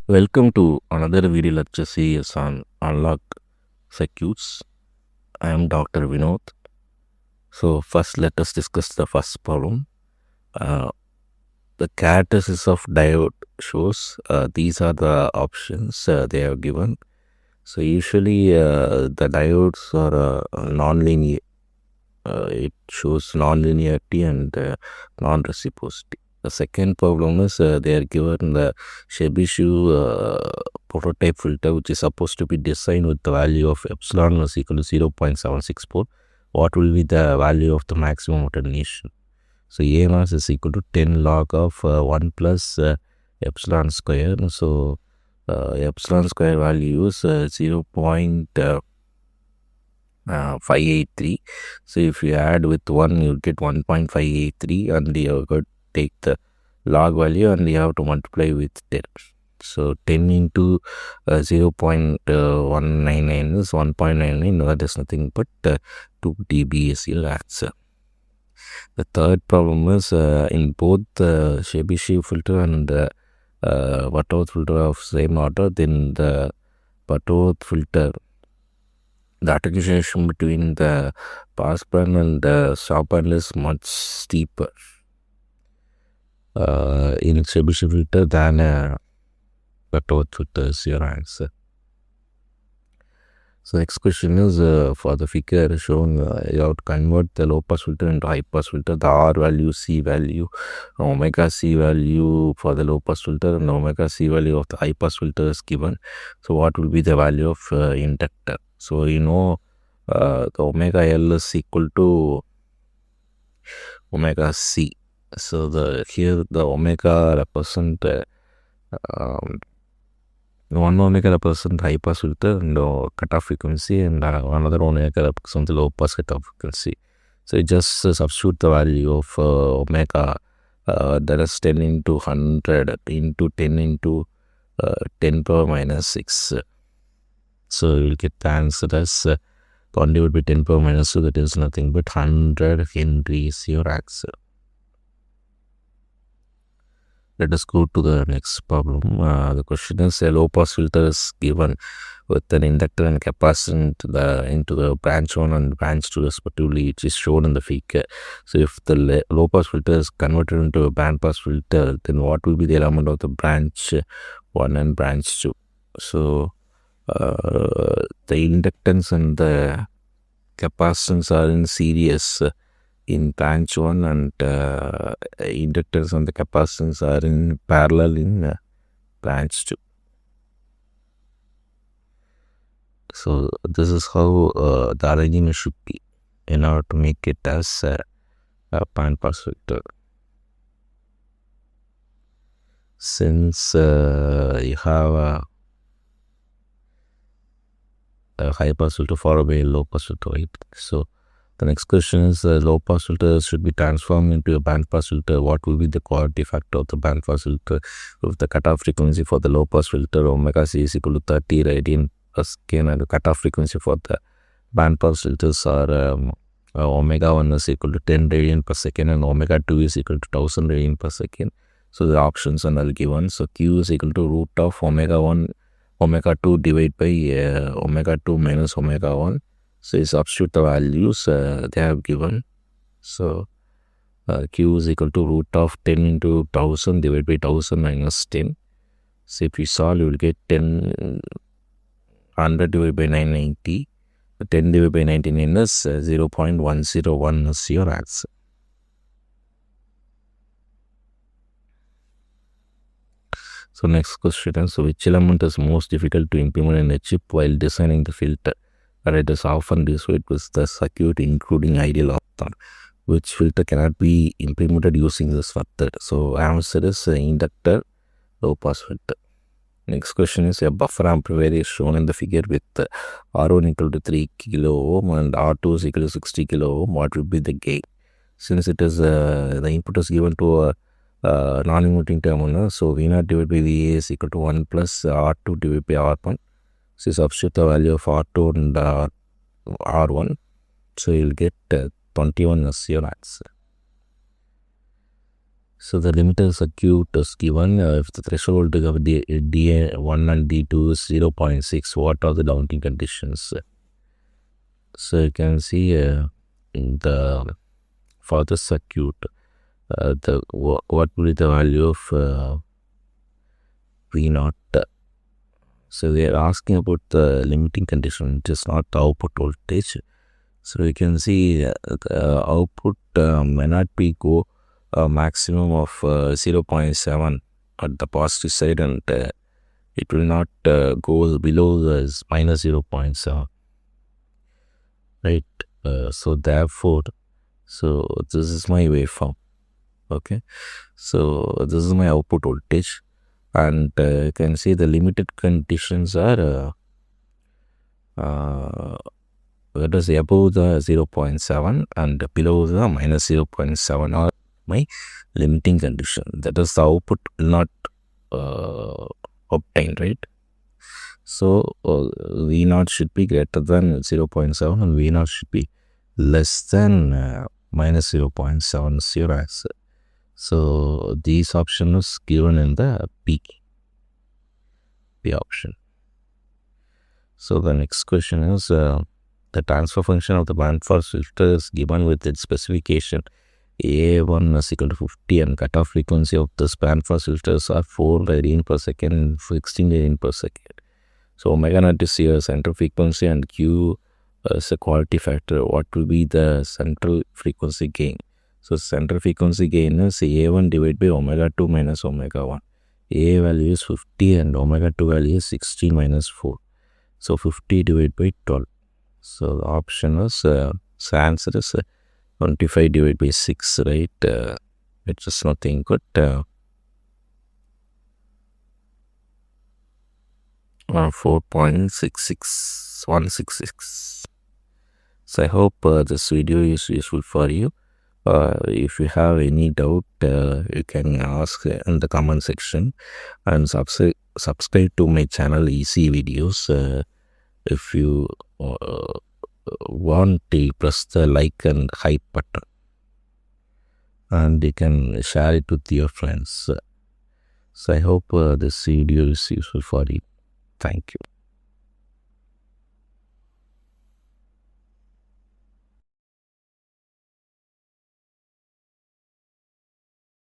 Welcome to another video lecture series on unlock circuits. I am Dr. Vinod. So first let us discuss the first problem. The characteristics of diode shows these are the options they have given. So usually the diodes are non-linear. It shows non-linearity and non-reciprocity. The second problem is they are given the Chebyshev prototype filter, which is supposed to be designed with the value of epsilon is equal to 0.764. What will be the value of the maximum attenuation? So A mass is equal to 10 log of 1 plus epsilon square. So epsilon square value is 0.583. So if you add with 1, you get 1.583, and you have got to take the log value and you have to multiply with 10. So 10 into 0.199 is 1.99. That is nothing but 2 dB is your answer. The third problem is in both the Chebyshev filter and the Butterworth filter of same order, then the Butterworth filter, the attenuation between the pass band and the stop band is much steeper in Chebyshev filter than Butterworth filter is your answer. So next question is for the figure showing you have to convert the low pass filter into high pass filter. The R value, C value, omega C value for the low pass filter and omega C value of the high pass filter is given. So what will be the value of inductor? So you know the omega L is equal to omega C. So here the omega represent 1 omega represent high pass filter and cutoff frequency, and another omega represent the low pass cutoff frequency. So you just substitute the value of omega, that is 10 into 100 into 10 into 10 power minus 6. So you will get the answer as 20 would be 10 power minus 2, that is nothing but 100 Henry is your answer. Let us go to the next problem. The question is a low pass filter is given with an inductor and capacitor into the branch 1 and branch 2 respectively, which is shown in the figure. So if the low pass filter is converted into a band pass filter, then what will be the element of the branch 1 and branch 2? So the inductance and the capacitance are in series in branch 1, and inductors and the capacitance are in parallel in branch 2. So this is how the arrangement should be in order to make it as a band pass filter. Since you have a high pass filter followed by a low pass filter, right? So the next question is low pass filter should be transformed into a band pass filter. What will be the quality factor of the band pass filter? With the cutoff frequency for the low pass filter, omega C is equal to 30 radian per second, and the cutoff frequency for the band pass filters are omega 1 is equal to 10 radian per second and omega 2 is equal to 1000 radian per second. So the options are null given. So Q is equal to root of omega 1 omega 2 divided by omega 2 minus omega 1. So you substitute the values they have given. So Q is equal to root of 10 into 1000 divided by 1000 minus 10. So if you solve, you will get 100 divided by 990. 10 divided by 99 is 0.101 is your answer. So next question is, which element is most difficult to implement in a chip while designing the filter? But it is often described with the circuit including ideal op-amp. Which filter cannot be implemented using this method? So answer is inductor, low pass filter. Next question is, a buffer amplifier is shown in the figure with R1 equal to 3 kilo ohm and R2 is equal to 60 kilo ohm. What will be the gain? Since it is the input is given to a non-inverting terminal, so V0 divided by VA is equal to 1 plus R2 divided by R1. So substitute the value of R2 and R1. So you'll get 21 as your answer. So the limiter circuit is given if the threshold of D1 and D2 is 0.6. What are the bounding conditions? So you can see in the for the circuit, what will be the value of V naught? So they are asking about the limiting condition, it is not the output voltage. So you can see the output may not be go a maximum of 0.7 at the positive side, and it will not go below the minus 0.7, right? So therefore, so this is my waveform. Okay, so this is my output voltage, and you can see the limited conditions are that is above the 0.7 and below the minus 0.7 are my limiting condition. That is the output will not obtained, right? So V naught should be greater than 0.7 and V naught should be less than minus 0.70. So this option is given in the P option. So the next question is the transfer function of the bandpass filter is given with its specification A1 is equal to 50 and cutoff frequency of this bandpass filters are 4 radian per second and 16 radian per second. So omega naught is your center frequency and Q is a quality factor. What will be the central frequency gain? So central frequency gain is A1 divided by omega 2 minus omega 1. A value is 50 and omega 2 value is 16 minus 4. So 50 divided by 12. So the option is, so answer is 25 divided by 6, right? It's just nothing but 4.66166. So I hope this video is useful for you. If you have any doubt, you can ask in the comment section, and subscribe to my channel Easy Videos. If you want to press the like and hype button, and you can share it with your friends. So I hope this video is useful for you. Thank you.